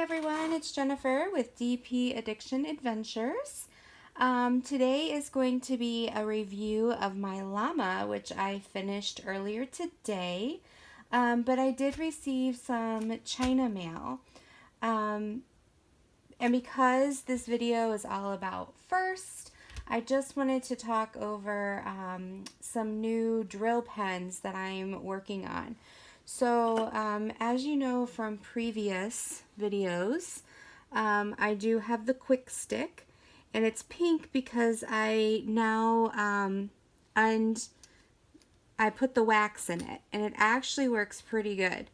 everyone, it's Jennifer with DP Addiction Adventures. Today is going to be a review of my llama, which I finished earlier today, but I did receive some China mail. And because this video is all about first, I just wanted to talk over some new drill pens that I'm working on. So as you know from previous videos, I do have the quick stick, and it's pink because I now I put the wax in it, and it actually works pretty good.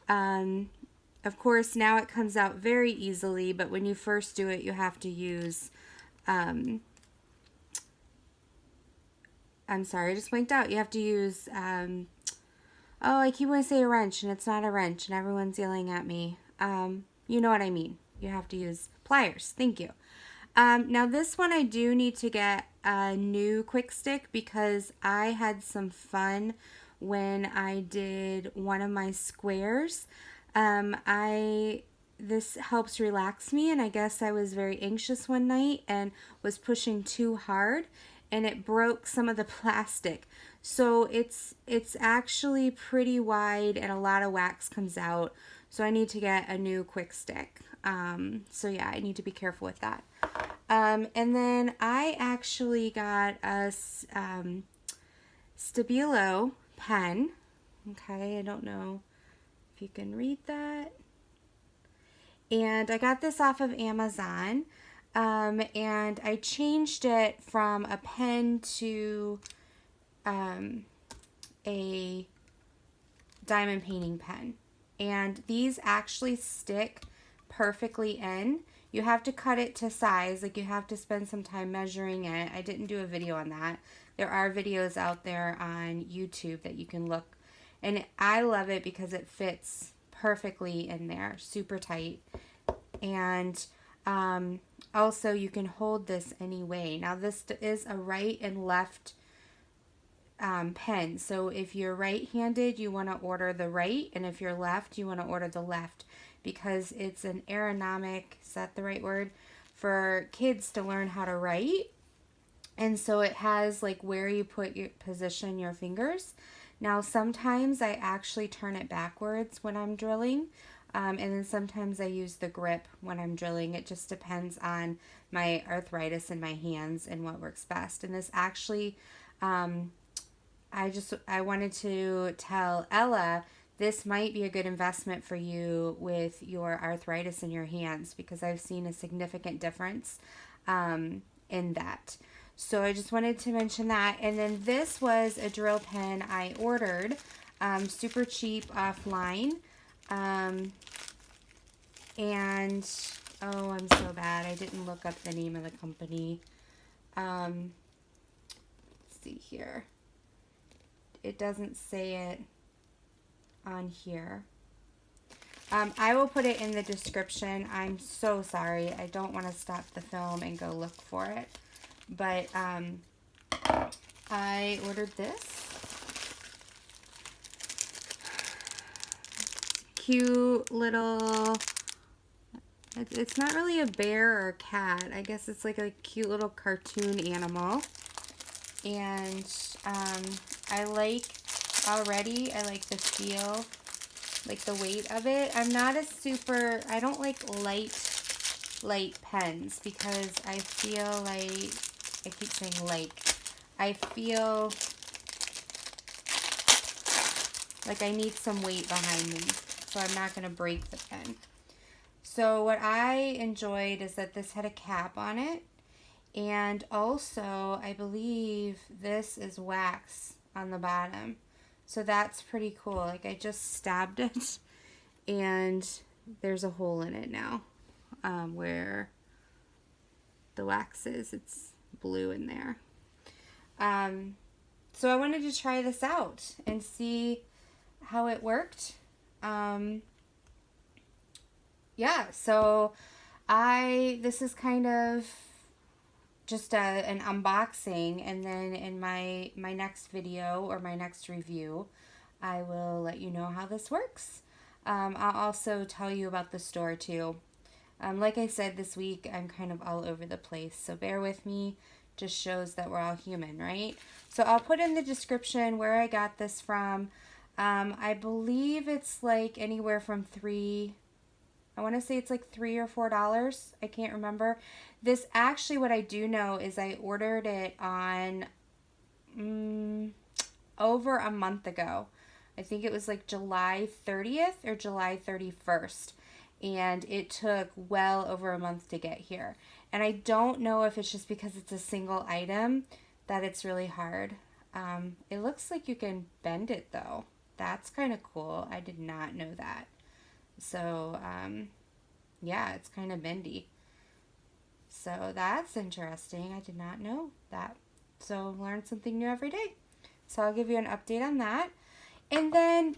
Of course, now it comes out very easily, but when you first do it, you have to use, I'm sorry, I just blinked out. You have to use, oh, I keep wanting to say a wrench, and it's not a wrench, and everyone's yelling at me. You know what I mean. You have to use pliers. Thank you. Now this one I do need to get a new quick stick because I had some fun when I did one of my squares. This helps relax me, and I guess I was very anxious one night and was pushing too hard, and it broke some of the plastic. So it's actually pretty wide, and a lot of wax comes out. So I need to get a new quick stick. So yeah, I need to be careful with that. And then I actually got a Stabilo pen. Okay, I don't know if you can read that. And I got this off of Amazon. And I changed it from a pen to a diamond painting pen. And these actually stick perfectly in. You have to cut it to size, like you have to spend some time measuring it. I didn't do a video on that. There are videos out there on YouTube that you can look, and I love it because it fits perfectly in there, super tight. And also you can hold this any way. Now this is a right and left pen, so if you're right-handed you want to order the right, and if you're left you want to order the left, because it's an aeronomic, is that the right word, for kids to learn how to write. And so it has like where you position your fingers. Now sometimes I actually turn it backwards when I'm drilling, and then sometimes I use the grip when I'm drilling. It just depends on my arthritis in my hands and what works best. And this actually, I wanted to tell Ella this might be a good investment for you with your arthritis in your hands, because I've seen a significant difference in that. So I just wanted to mention that. And then this was a drill pen I ordered, super cheap offline. And, oh, I'm so bad. I didn't look up the name of the company. Let's see here. It doesn't say it on here. I will put it in the description. I'm so sorry. I don't want to stop the film and go look for it. But I ordered this. Cute little, it's not really a bear or a cat. I guess it's like a cute little cartoon animal. And I like the feel, like the weight of it. I'm not I don't like light pens, because I feel like, I keep saying like, I feel like I need some weight behind me, so I'm not going to break the pen. So what I enjoyed is that this had a cap on it, and also I believe this is wax on the bottom. So that's pretty cool. Like I just stabbed it and there's a hole in it now, where the wax is. It's blue in there. So I wanted to try this out and see how it worked. Yeah, so this is kind of just an unboxing, and then in my next video or my next review, I will let you know how this works. I'll also tell you about the store too. Like I said, this week I'm kind of all over the place, so bear with me. Just shows that we're all human, right? So I'll put in the description where I got this from. I believe it's like anywhere from I want to say it's like $3 or $4. I can't remember. This actually, what I do know is I ordered it on over a month ago. I think it was like July 30th or July 31st. And it took well over a month to get here. And I don't know if it's just because it's a single item that it's really hard. It looks like you can bend it though. That's kind of cool. I did not know that. So, yeah, it's kind of bendy. So that's interesting. I did not know that. So learn something new every day. So I'll give you an update on that. And then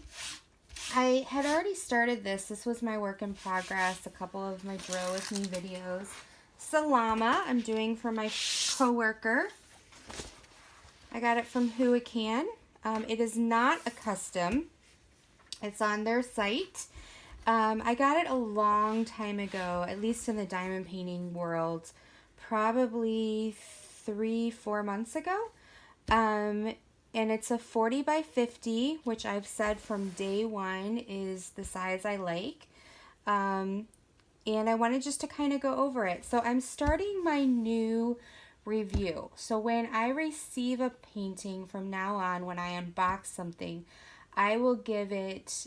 I had already started this. This was my work in progress, a couple of my drill with me videos. Llama I'm doing for my coworker. I got it from Huacan. It is not a custom. It's on their site. I got it a long time ago, at least in the diamond painting world, probably 3-4 months ago. And it's a 40 by 50, which I've said from day one is the size I like. And I wanted just to kind of go over it. So I'm starting my new review. So when I receive a painting from now on, when I unbox something, I will give it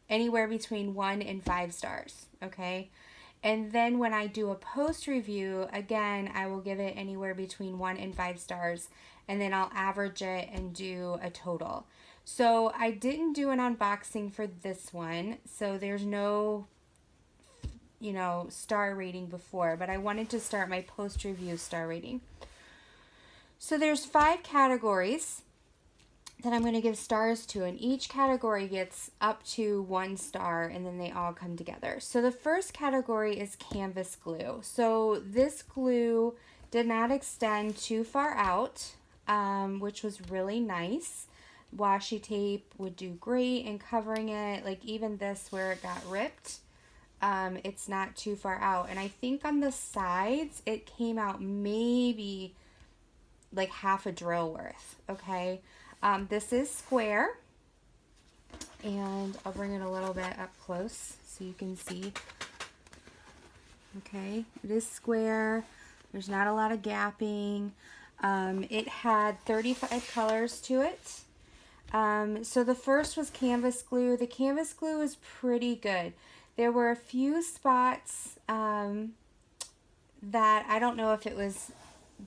anywhere between 1 and 5 stars, okay? And then when I do a post review, again, I will give it anywhere between 1 and 5 stars, and then I'll average it and do a total. So I didn't do an unboxing for this one, so there's no, star rating before, but I wanted to start my post review star rating. So there's 5 categories that I'm going to give stars to, and each category gets up to 1 star, and then they all come together. So the first category is canvas glue. So this glue did not extend too far out, which was really nice. Washi tape would do great in covering it. Like even this where it got ripped, it's not too far out. And I think on the sides it came out maybe like half a drill worth, okay? This is square, and I'll bring it a little bit up close so you can see. Okay, it is square. There's not a lot of gapping. It had 35 colors to it. So the first was canvas glue. The canvas glue was pretty good. There were a few spots that I don't know if it was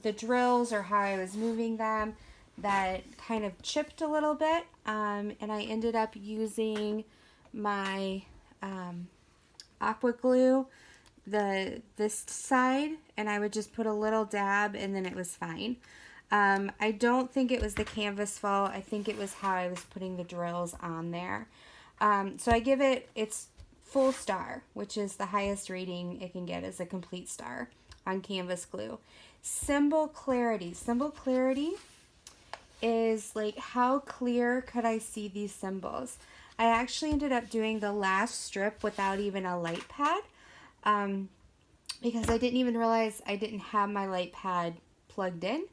the drills or how I was moving them that kind of chipped a little bit, and I ended up using my aqua glue this side, and I would just put a little dab and then it was fine. I don't think it was the canvas fault. I think it was how I was putting the drills on there. So I give it its full star, which is the highest rating it can get as a complete star on canvas glue. Symbol clarity. Symbol clarity is like how clear could I see these symbols. I actually ended up doing the last strip without even a light pad because I didn't even realize I didn't have my light pad plugged in.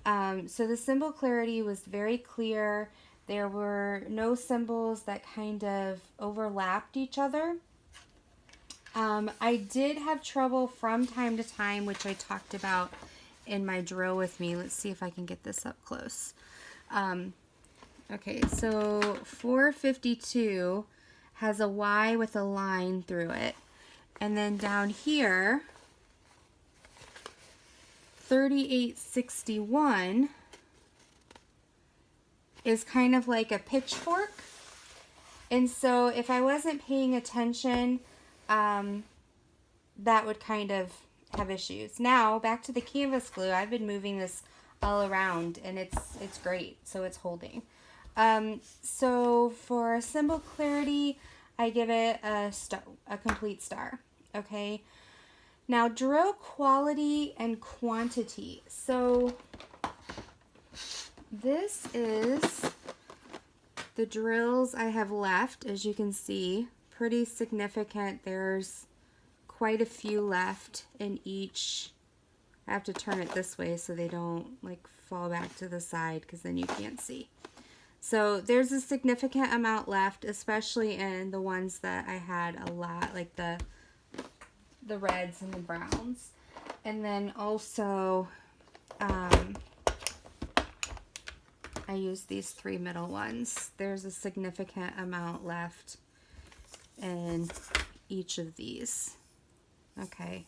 So the symbol clarity was very clear. There were no symbols that kind of overlapped each other. I did have trouble from time to time, which I talked about in my drill with me. Let's see if I can get this up close. Okay, so 452 has a Y with a line through it. And then down here, 3861 is kind of like a pitchfork. And so if I wasn't paying attention, that would kind of have issues. Now, back to the canvas glue. I've been moving this all around, and it's great, so it's holding. So for symbol clarity, I give it a complete star, okay? Now, drill quality and quantity. So this is the drills I have left, as you can see. Pretty significant. There's quite a few left in each. I have to turn it this way so they don't like fall back to the side, because then you can't see. So there's a significant amount left, especially in the ones that I had a lot, like the reds and the browns. And then also I used these 3 middle ones. There's a significant amount left in each of these. Okay.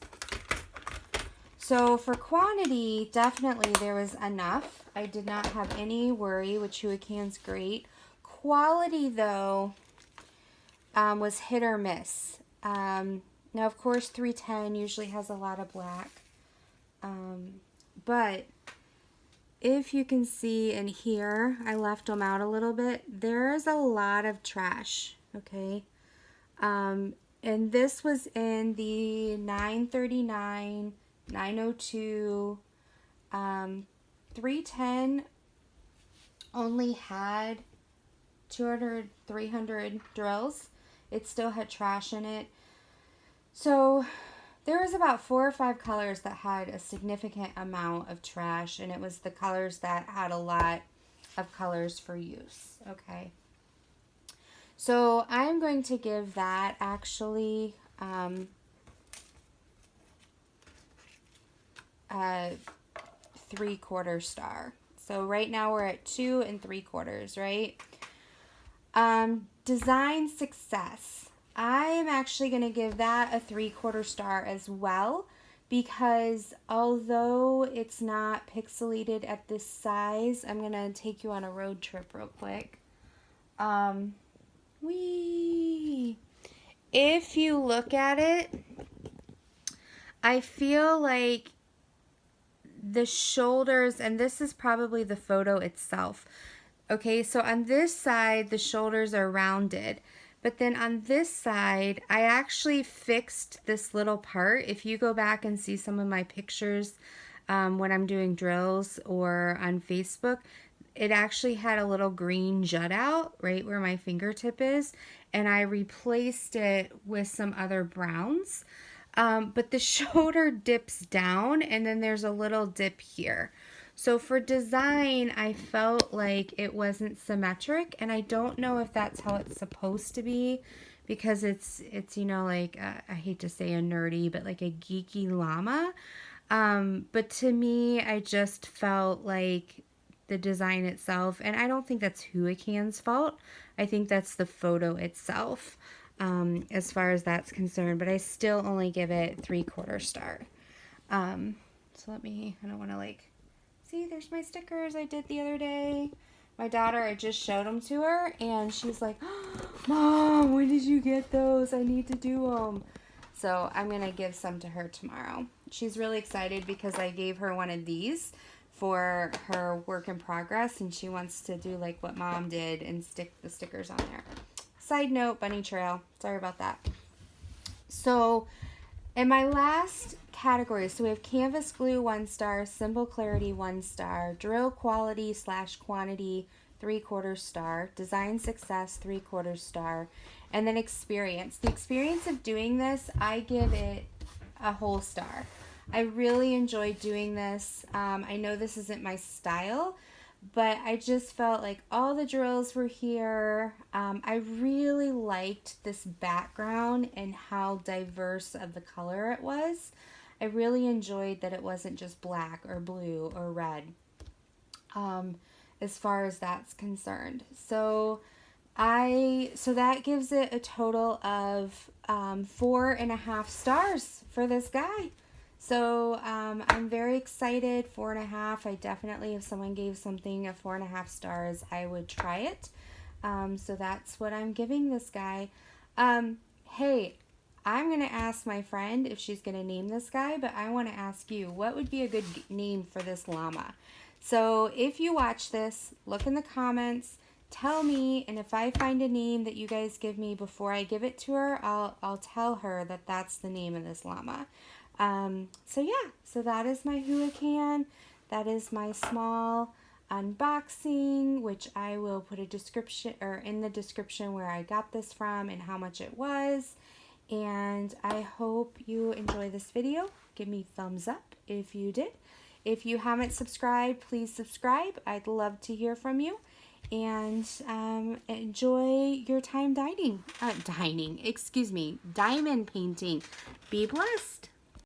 So for quantity, definitely there was enough. I did not have any worry, which Huacan's great. Quality, though, was hit or miss. Now, of course, 310 usually has a lot of black. But if you can see in here, I left them out a little bit. There's a lot of trash, okay? And this was in the 939, 902, 310 only had 200, 300 drills. It still had trash in it. So there was about 4 or 5 colors that had a significant amount of trash, and it was the colors that had a lot of colors for use. Okay. So I'm going to give that actually a 3/4 star. So right now we're at 2 3/4, right? Design success. I am actually going to give that a 3/4 star as well, because although it's not pixelated at this size, I'm going to take you on a road trip real quick. If you look at it, I feel like the shoulders, and this is probably the photo itself. Okay, so on this side, the shoulders are rounded. But then on this side, I actually fixed this little part. If you go back and see some of my pictures when I'm doing drills or on Facebook, it actually had a little green jut out right where my fingertip is. And I replaced it with some other browns. But the shoulder dips down, and then there's a little dip here. So for design, I felt like it wasn't symmetric, and I don't know if that's how it's supposed to be, because it's you know, like, I hate to say a nerdy, but like a geeky llama. But to me, I just felt like the design itself, and I don't think that's Huacan's fault. I think that's the photo itself, as far as that's concerned, but I still only give it 3/4 star. So let me, I don't want to like, see, there's my stickers I did the other day. My daughter, I just showed them to her, and she's like, Mom, when did you get those? I need to do them. So I'm going to give some to her tomorrow. She's really excited because I gave her one of these for her work in progress, and she wants to do like what Mom did and stick the stickers on there. Side note, bunny trail. Sorry about that. So in my last category, so we have canvas glue 1 star, symbol clarity 1 star, drill quality / quantity 3/4 star, design success 3/4 star, and then experience. The experience of doing this, I give it a whole star. I really enjoyed doing this. I know this isn't my style, but I just felt like all the drills were here. I really liked this background and how diverse of the color it was. I really enjoyed that it wasn't just black or blue or red, as far as that's concerned. So that gives it a total of 4.5 stars for this guy. So I'm very excited. 4.5. I definitely, if someone gave something a 4.5 stars, I would try it. So that's what I'm giving this guy. Hey, I'm going to ask my friend if she's going to name this guy, but I want to ask you, what would be a good name for this llama? So if you watch this, look in the comments, tell me, and if I find a name that you guys give me before I give it to her, I'll tell her that that's the name of this llama. So yeah, so that is my Huacan. That is my small unboxing, which I will put a description, or in the description, where I got this from and how much it was. And I hope you enjoy this video. Give me thumbs up if you did. If you haven't subscribed, please subscribe. I'd love to hear from you. And enjoy your time dining, excuse me, diamond painting. Be blessed.